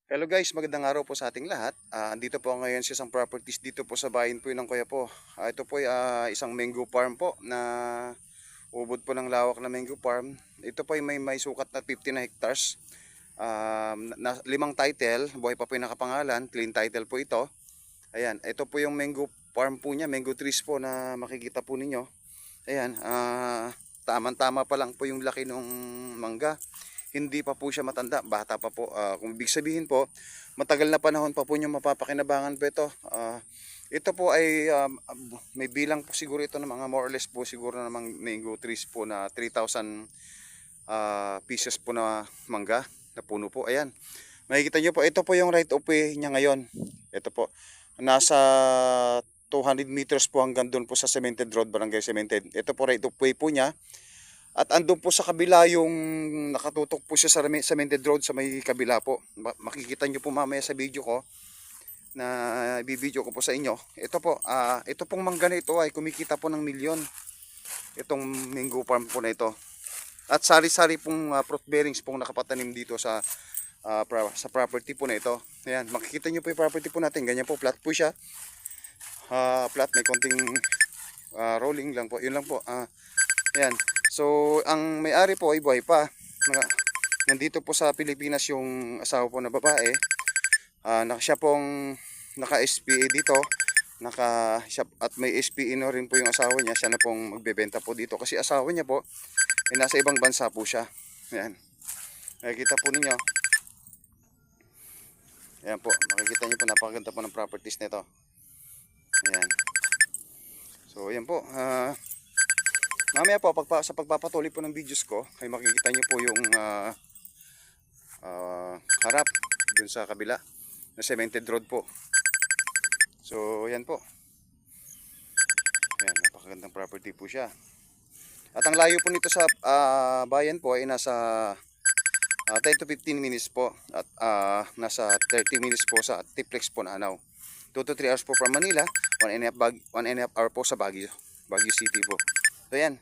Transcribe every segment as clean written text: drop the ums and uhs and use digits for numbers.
Hello guys, magandang araw po sa ating lahat. Andito po ako ngayon sa isang properties dito po sa bayan po ng Kuya po. Ito po ay isang mango farm po na ubod po ng lawak na mango farm. Ito po ay may sukat na 50 na hectares. Limang title, buhay pa po yung nakapangalan, clean title po ito. Ayan, ito po yung mango farm po niya, mango trees po na makikita po ninyo. Ayan, tamang-tama pa lang po yung laki ng mangga. Hindi pa po siya matanda, bata pa po. Kung ibig sabihin po, matagal na panahon pa po niyo mapapakinabangan po ito. Ito po ay may bilang po siguro ito ng mga more or less po siguro na mango trees po na 3,000 pieces po na mangga na puno po. Ayan. Makikita niyo po, ito po yung right of way niya ngayon. Ito po. Nasa 200 meters po hanggang doon po sa Cemented Road, Barangay Cemented. Ito po right of way po niya. At andun po sa kabila yung nakatutok po siya sa Cemented Road sa may kabila po. Makikita nyo po mamaya sa video ko na ibibideo ko po sa inyo. Ito po, ito pong mangga na ito ay kumikita po ng milyon. Itong mango farm po na ito. At sari-sari pong fruit bearings pong nakapatanim dito sa property po na ito. Ayan, makikita nyo po yung property po natin. Ganyan po, flat po siya. Flat, may konting rolling lang po. Yun lang po. Ayan. So, ang may-ari po ay buhay pa. Nandito po sa Pilipinas yung asawa po na babae. Siya pong naka-SPA dito. At may SPA na rin po yung asawa niya. Siya na pong magbebenta po dito. Kasi asawa niya po ay nasa ibang bansa po siya. Ayan. Makikita po ninyo. Ayan po. Makikita niyo po napakaganda po ng properties nito. Ayan. So, ayan po. Mamaya po, sa pagpapatuloy po ng videos ko, ay makikita nyo po yung harap dun sa kabila na Cemented Road po. So, yan po. Yan, napakagandang property po siya. At ang layo po nito sa bayan po ay nasa 10 to 15 minutes po. At nasa 30 minutes po sa Tiplex po na Anao. 2 to 3 hours po from Manila, 1.5 hour po sa Baguio City po. So yan,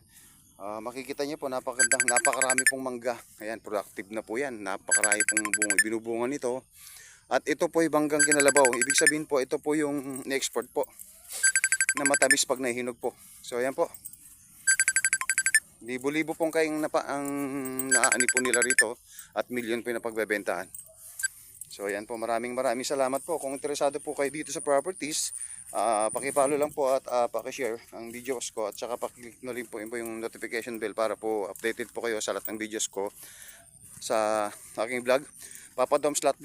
makikita niyo po napakarami pong mangga. Ayan, productive na po yan. Napakarami pong binubungan nito. At ito po ay banggang kinalabaw. Ibig sabihin po, ito po yung ni-export po na matamis pag nahihinog po. So ayan po. Libo-libo pong kayong ang naani po nila rito at milyon po yung napagbebentahan. So ayan po, maraming salamat po. Kung interesado po kayo dito sa properties, paki-follow lang po at paki-share ang videos ko at saka paki-click na rin po yung notification bell para po updated po kayo sa lahat ng videos ko sa aking vlog. Papa Dom's Lot